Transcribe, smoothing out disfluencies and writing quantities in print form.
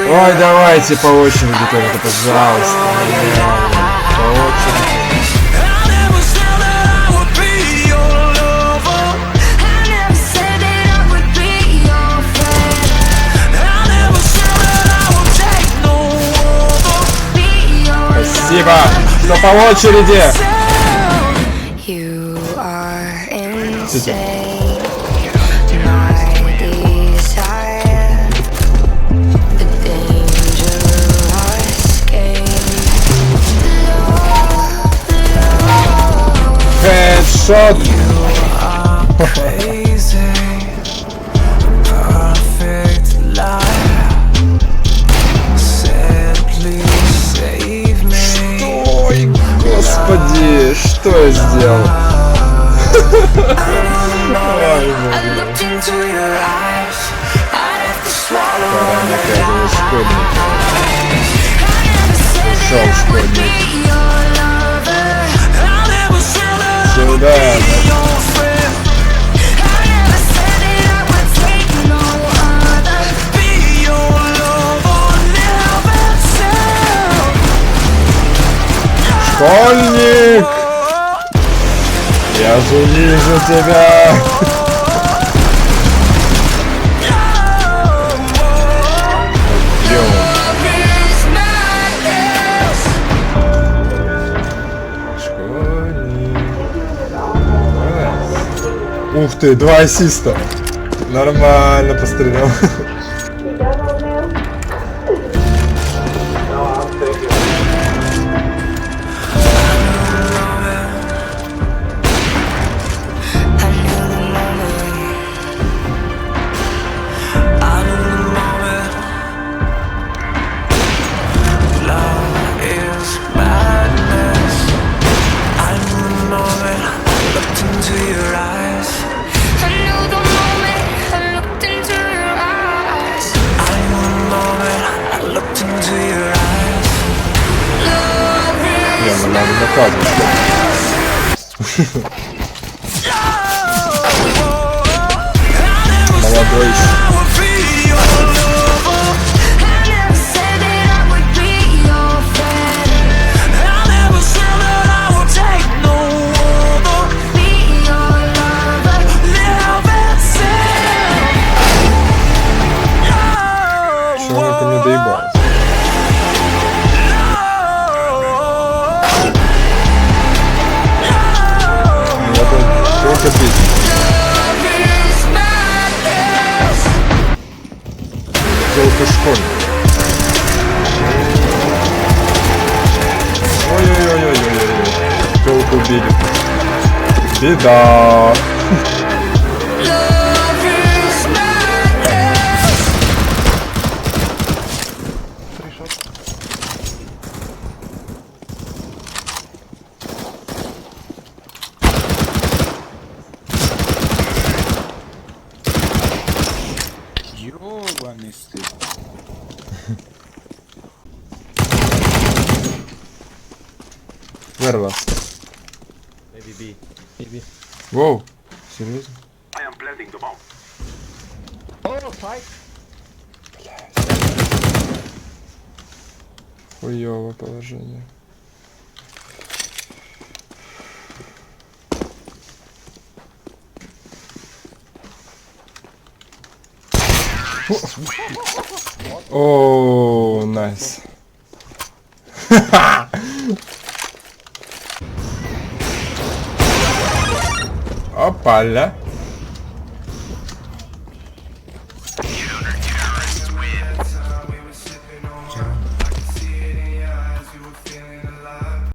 Ой, давайте по очереди только, пожалуйста. По очереди. Спасибо, что по очереди. Хедшот. Господи, что я сделал? Пора наказывать школьника. Ушел школьник. Сюда. Школьник! Я же вижу тебя! Школьник. Ух ты, 2 ассиста! Нормально пострелял. Надо наказывать. Молодой еще. Чего он ко мне доебался? Только школьник. Ой-ой-ой-ой-ой-ой. Только убили. Беда. Ёбаный стыд. Where was? Maybe B. Maybe. Воу. Серьезно? Oh, fight. Хуёвое положение. О, найс. Опаля.